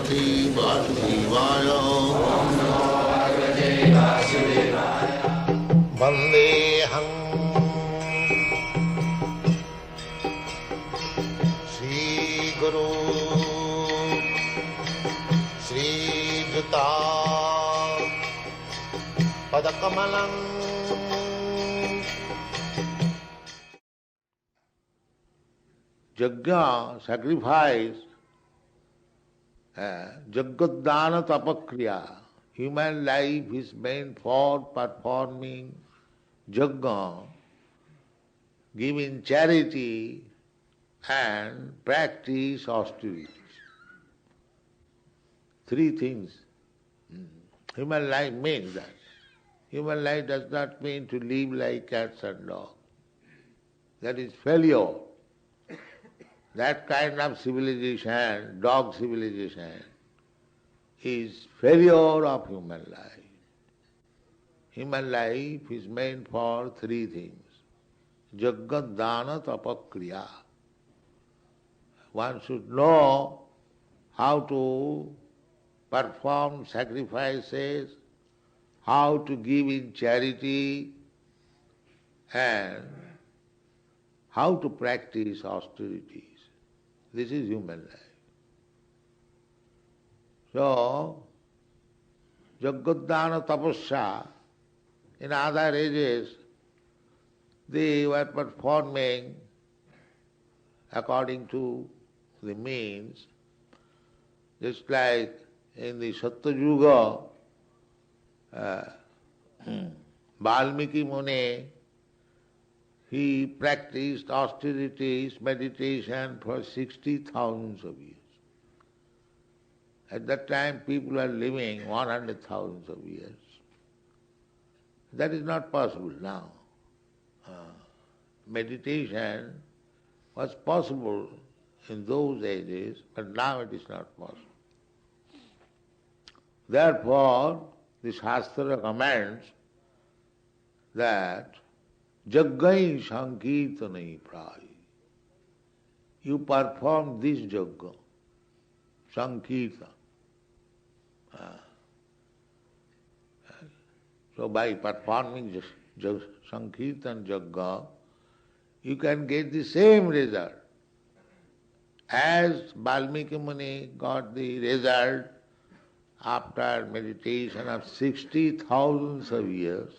Bhagavate Vasudevaya. Vandeham Shri Guru Shri Juta Padakamalam. Yajna, sacrifice, Jagadana Tapakriya. Human life is meant for performing yajna, giving charity and practice austerities. Three things. Human life means that. Human life does not mean to live like cats and dogs. That is failure. That kind of civilization, dog civilization, is failure of human life. Human life is meant for three things. Jagat dana tapakriya. One should know how to perform sacrifices, how to give in charity, and how to practice austerities. This is human life. So, Jagadana tapasya, in other ages, they were performing according to the means, just like in the Satyayuga, Valmiki Muni, he practiced austerities, meditation for 60,000 of years. At that time, people are living 100,000 of years. That is not possible now. Meditation was possible in those ages, but now it is not possible. Therefore, the Shastra recommends that Jaggai Sankirtanai Prai. You perform this Jagga, Sankirtan. So by performing Sankirtan Jagga, you can get the same result as Valmiki Muni got the result after meditation of 60,000 of years.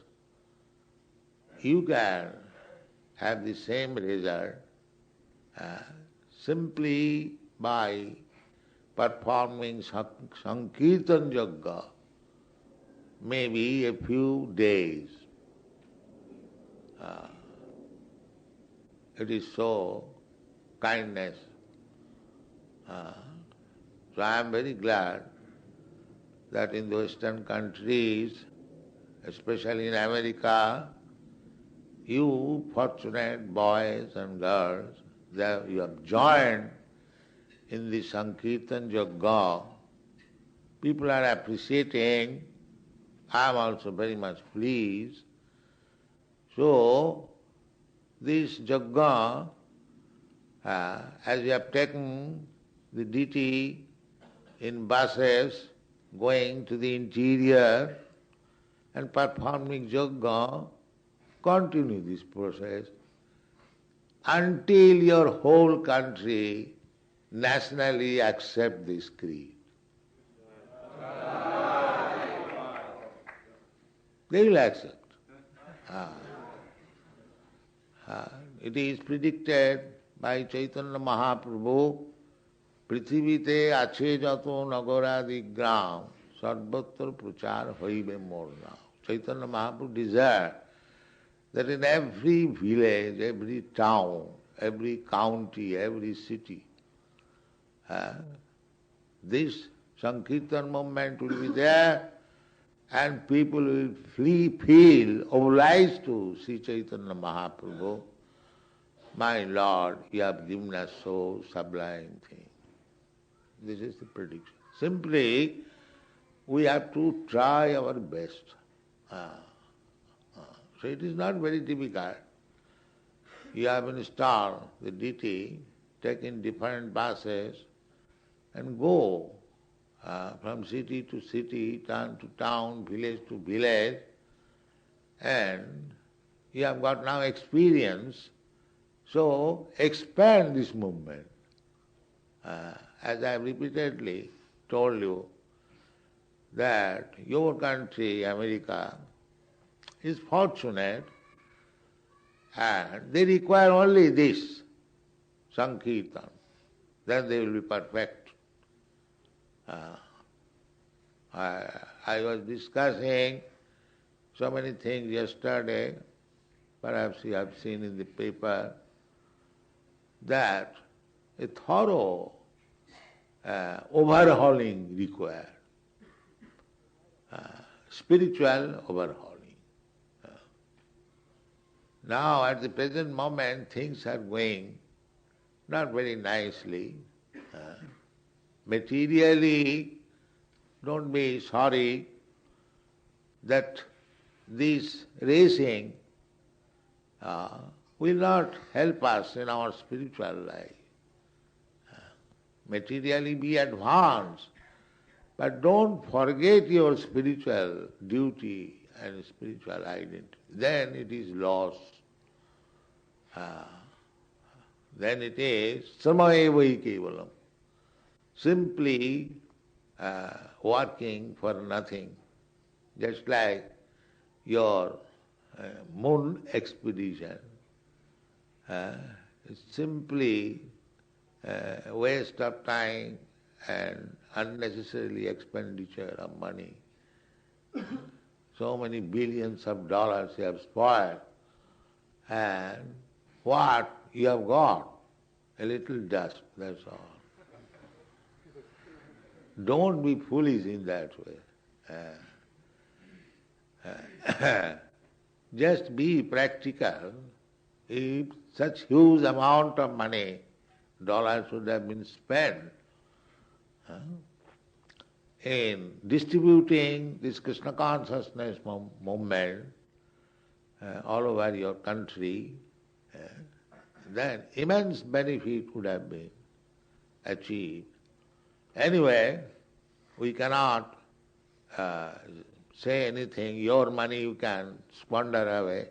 You can have the same result simply by performing Sankirtan Jagga, maybe a few days. It is so kindness. So I am very glad that in the Western countries, especially in America, you fortunate boys and girls, you have joined in the Sankirtan Jagga. People are appreciating. I am also very much pleased. So, this Jagga, as you have taken the deity in buses, going to the interior and performing Jagga, continue this process until your whole country nationally accept this creed. They will accept. It is predicted by Chaitanya Mahaprabhu, Prithivite ache jato nagaradi gram, sarvatra prachar hoibe more now. Chaitanya Mahaprabhu desired that in every village, every town, every county, every city, this Sankirtan movement will be there and people will feel obliged to see Chaitanya Mahaprabhu. My Lord, you have given us so sublime thing. This is the prediction. Simply, we have to try our best. So it is not very difficult. You have installed the deity, take in different buses, and go from city to city, town to town, village to village, and you have got now experience, so expand this movement. As I have repeatedly told you, that your country, America, is fortunate and they require only this, Sankirtan. Then they will be perfect. I was discussing so many things yesterday, perhaps you have seen in the paper, that a thorough overhauling required, spiritual overhauling. Now at the present moment things are going not very nicely. Materially, don't be sorry that this racing will not help us in our spiritual life. Materially be advanced, but don't forget your spiritual duty and spiritual identity. Then it is lost. Then it is samaeva kevalam. Simply working for nothing. Just like your moon expedition. It's simply waste of time and unnecessarily expenditure of money. So many billions of dollars you have spoiled, and what you have got? A little dust, that's all. Don't be foolish in that way. Just be practical. If such huge amount of money, dollars would have been spent in distributing this Krishna consciousness movement all over your country, then immense benefit would have been achieved. Anyway, we cannot say anything. Your money you can squander away.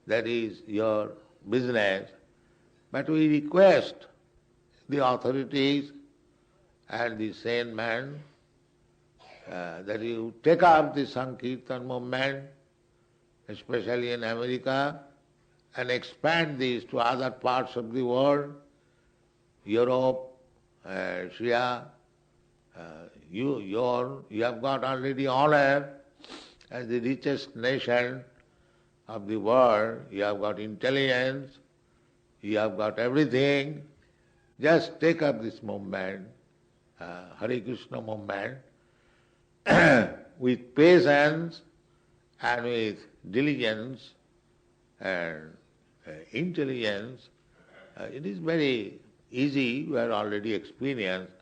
That is your business. But we request the authorities and the sane man that you take up the Sankirtan movement, especially in America, and expand this to other parts of the world, Europe, Asia. You have got already honor as the richest nation of the world. You have got intelligence, you have got everything. Just take up this movement, Hare Krishna movement, with patience and with diligence and intelligence. It is very easy, you are already experienced.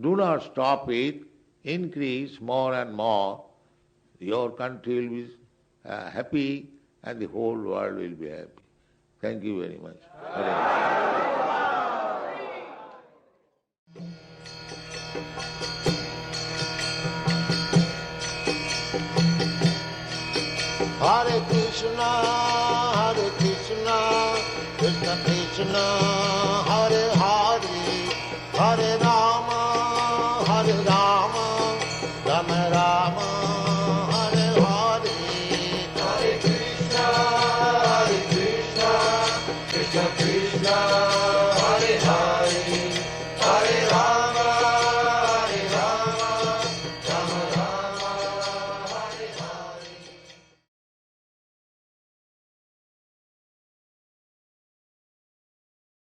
Do not stop it, increase more and more. Your country will be happy and the whole world will be happy. Thank you very much. Hare Krishna, Krishna Krishna,